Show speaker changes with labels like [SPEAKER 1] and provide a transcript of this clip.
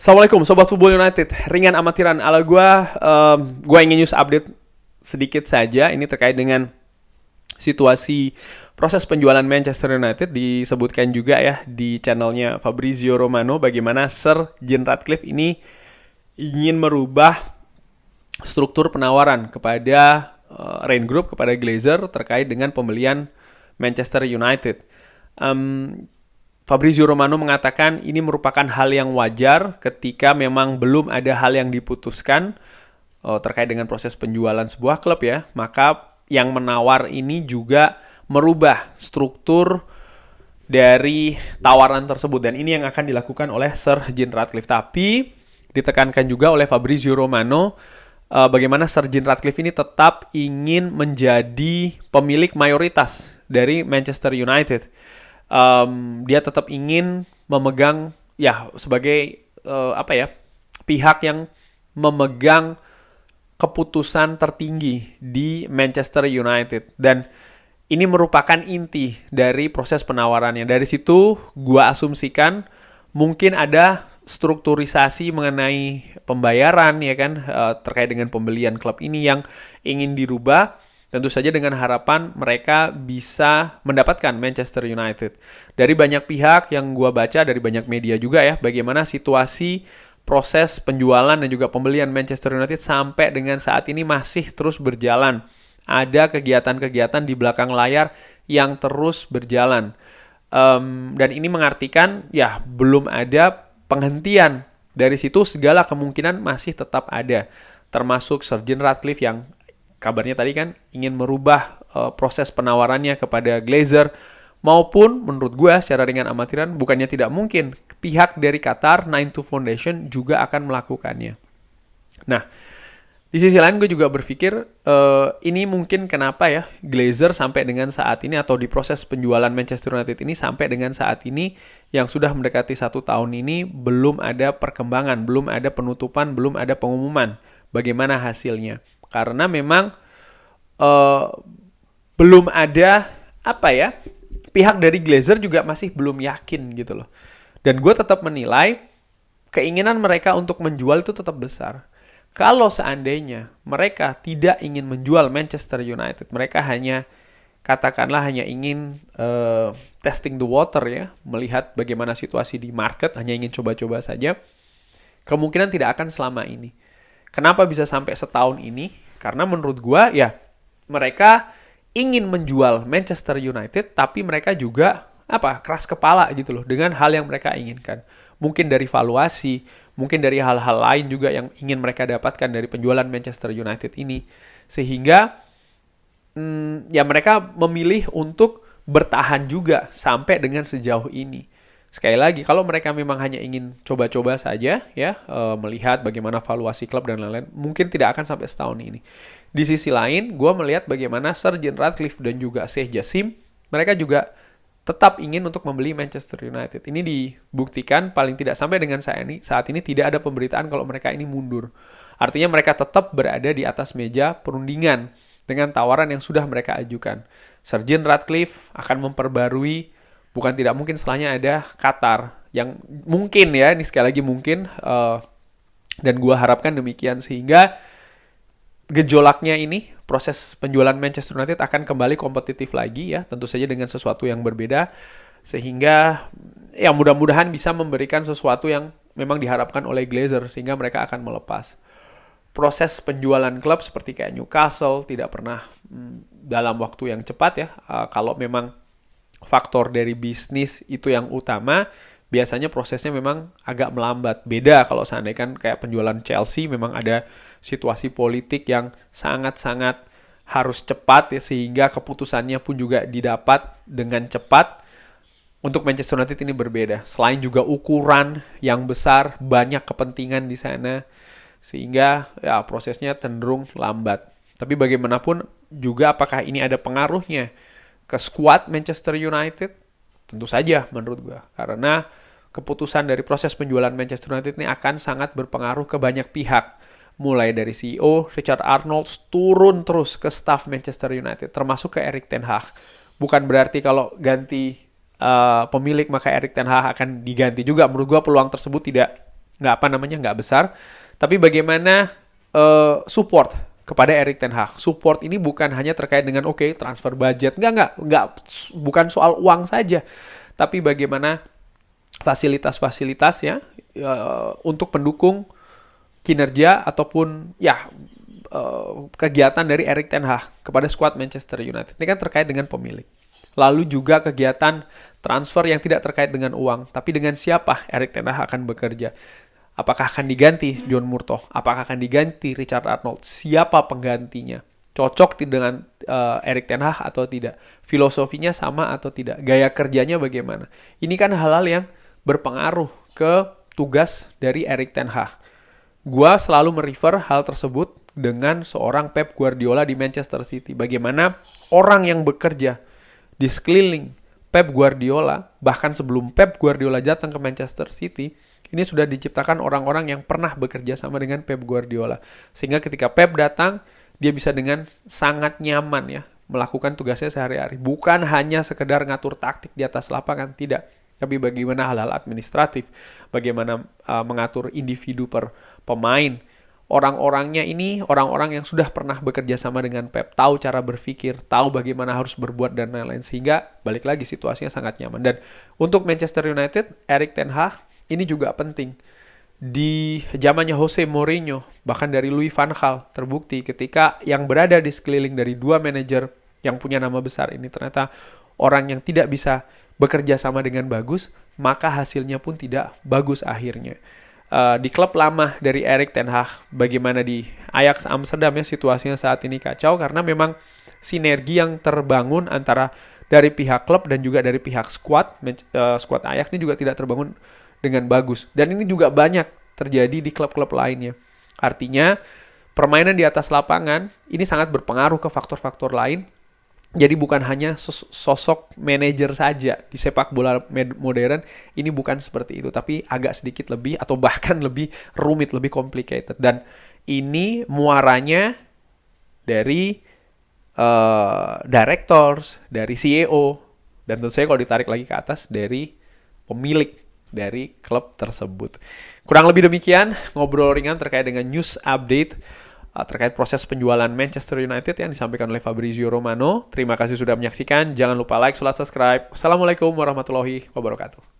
[SPEAKER 1] Assalamualaikum Sobat Football United, ringan amatiran ala gue ingin news update sedikit saja. Ini terkait dengan situasi proses penjualan Manchester United. Disebutkan juga ya di channelnya Fabrizio Romano bagaimana Sir Jim Ratcliffe ini ingin merubah struktur penawaran kepada Rain Group, kepada Glazer terkait dengan pembelian Manchester United. Fabrizio Romano mengatakan ini merupakan hal yang wajar ketika memang belum ada hal yang diputuskan terkait dengan proses penjualan sebuah klub ya. Maka yang menawar ini juga merubah struktur dari tawaran tersebut. Dan ini yang akan dilakukan oleh Sir Jim Ratcliffe. Tapi ditekankan juga oleh Fabrizio Romano bagaimana Sir Jim Ratcliffe ini tetap ingin menjadi pemilik mayoritas dari Manchester United. Dia tetap ingin memegang ya sebagai pihak yang memegang keputusan tertinggi di Manchester United, dan ini merupakan inti dari proses penawarannya. Dari situ gua asumsikan mungkin ada strukturisasi mengenai pembayaran ya kan, terkait dengan pembelian klub ini yang ingin dirubah. Tentu saja dengan harapan mereka bisa mendapatkan Manchester United. Dari banyak pihak yang gue baca, dari banyak media juga ya, bagaimana situasi proses penjualan dan juga pembelian Manchester United sampai dengan saat ini masih terus berjalan. Ada kegiatan-kegiatan di belakang layar yang terus berjalan. Dan ini mengartikan ya belum ada penghentian. Dari situ segala kemungkinan masih tetap ada. Termasuk Sir Jim Ratcliffe yang kabarnya tadi kan ingin merubah proses penawarannya kepada Glazer, maupun menurut gue secara ringan amatiran bukannya tidak mungkin pihak dari Qatar 92 Foundation juga akan melakukannya. Nah, di sisi lain gue juga berpikir ini mungkin kenapa ya Glazer sampai dengan saat ini, atau di proses penjualan Manchester United ini sampai dengan saat ini yang sudah mendekati 1 tahun ini belum ada perkembangan, belum ada penutupan, belum ada pengumuman bagaimana hasilnya. Karena memang belum ada pihak dari Glazer juga masih belum yakin gitu loh. Dan gue tetap menilai keinginan mereka untuk menjual itu tetap besar. Kalau seandainya mereka tidak ingin menjual Manchester United, mereka hanya ingin testing the water ya, melihat bagaimana situasi di market, hanya ingin coba-coba saja, kemungkinan tidak akan selama ini. Kenapa bisa sampai setahun ini? Karena menurut gue ya mereka ingin menjual Manchester United, tapi mereka juga keras kepala gitu loh dengan hal yang mereka inginkan. Mungkin dari valuasi, mungkin dari hal-hal lain juga yang ingin mereka dapatkan dari penjualan Manchester United ini. Sehingga ya mereka memilih untuk bertahan juga sampai dengan sejauh ini. Sekali lagi, kalau mereka memang hanya ingin coba-coba saja ya, melihat bagaimana valuasi klub dan lain-lain, mungkin tidak akan sampai setahun ini. Di sisi lain, gue melihat bagaimana Sir Jim Ratcliffe dan juga Sheikh Jassim, mereka juga tetap ingin untuk membeli Manchester United. Ini dibuktikan paling tidak sampai dengan saat ini tidak ada pemberitaan kalau mereka ini mundur. Artinya mereka tetap berada di atas meja perundingan dengan tawaran yang sudah mereka ajukan. Sir Jim Ratcliffe akan memperbarui. Bukan tidak mungkin setelahnya ada Qatar yang mungkin ya, ini sekali lagi mungkin, dan gue harapkan demikian, sehingga gejolaknya ini, proses penjualan Manchester United akan kembali kompetitif lagi ya, tentu saja dengan sesuatu yang berbeda, sehingga ya mudah-mudahan bisa memberikan sesuatu yang memang diharapkan oleh Glazer, sehingga mereka akan melepas. Proses penjualan klub seperti kayak Newcastle tidak pernah dalam waktu yang cepat ya, kalau memang faktor dari bisnis itu yang utama, biasanya prosesnya memang agak melambat. Beda kalau seandainya kan kayak penjualan Chelsea, memang ada situasi politik yang sangat-sangat harus cepat ya, sehingga keputusannya pun juga didapat dengan cepat. Untuk Manchester United ini berbeda. Selain juga ukuran yang besar, banyak kepentingan di sana, sehingga ya prosesnya cenderung lambat. Tapi bagaimanapun juga apakah ini ada pengaruhnya ke skuad Manchester United? Tentu saja menurut gue. Karena keputusan dari proses penjualan Manchester United ini akan sangat berpengaruh ke banyak pihak. Mulai dari CEO Richard Arnold turun terus ke staff Manchester United, termasuk ke Erik ten Hag. Bukan berarti kalau ganti pemilik maka Erik ten Hag akan diganti juga. Menurut gue peluang tersebut tidak nggak besar. Tapi bagaimana support kepada Erik ten Hag. Support ini bukan hanya terkait dengan transfer budget, bukan soal uang saja, tapi bagaimana fasilitas-fasilitas ya untuk pendukung kinerja ataupun kegiatan dari Erik ten Hag kepada skuad Manchester United. Ini kan terkait dengan pemilik. Lalu juga kegiatan transfer yang tidak terkait dengan uang, tapi dengan siapa Erik ten Hag akan bekerja. Apakah akan diganti John Murtough? Apakah akan diganti Richard Arnold? Siapa penggantinya? Cocok dengan Erik ten Hag atau tidak? Filosofinya sama atau tidak? Gaya kerjanya bagaimana? Ini kan hal-hal yang berpengaruh ke tugas dari Erik ten Hag. Gua selalu merefer hal tersebut dengan seorang Pep Guardiola di Manchester City. Bagaimana orang yang bekerja di sekeliling Pep Guardiola, bahkan sebelum Pep Guardiola datang ke Manchester City, ini sudah diciptakan orang-orang yang pernah bekerja sama dengan Pep Guardiola. Sehingga ketika Pep datang, dia bisa dengan sangat nyaman ya melakukan tugasnya sehari-hari. Bukan hanya sekedar ngatur taktik di atas lapangan, tidak. Tapi bagaimana hal-hal administratif, bagaimana mengatur individu per pemain. Orang-orangnya ini orang-orang yang sudah pernah bekerja sama dengan Pep, tahu cara berpikir, tahu bagaimana harus berbuat dan lain-lain. Sehingga balik lagi situasinya sangat nyaman. Dan untuk Manchester United, Erik ten Hag ini juga penting. Di zamannya Jose Mourinho, bahkan dari Louis van Gaal, terbukti ketika yang berada di sekeliling dari dua manajer yang punya nama besar ini ternyata orang yang tidak bisa bekerja sama dengan bagus, maka hasilnya pun tidak bagus akhirnya. Di klub lama dari Erik ten Hag, bagaimana di Ajax Amsterdam ya situasinya saat ini kacau karena memang sinergi yang terbangun antara dari pihak klub dan juga dari pihak skuad Ajax ini juga tidak terbangun dengan bagus. Dan ini juga banyak terjadi di klub-klub lainnya. Artinya, permainan di atas lapangan ini sangat berpengaruh ke faktor-faktor lain. Jadi bukan hanya sosok manajer saja di sepak bola modern, ini bukan seperti itu. Tapi agak sedikit lebih atau bahkan lebih rumit, lebih complicated. Dan ini muaranya dari directors, dari CEO, dan tentu saja kalau ditarik lagi ke atas dari pemilik dari klub tersebut. Kurang lebih demikian ngobrol ringan terkait dengan news update terkait proses penjualan Manchester United yang disampaikan oleh Fabrizio Romano. Terima kasih sudah menyaksikan. Jangan lupa like, subscribe. Assalamualaikum warahmatullahi wabarakatuh.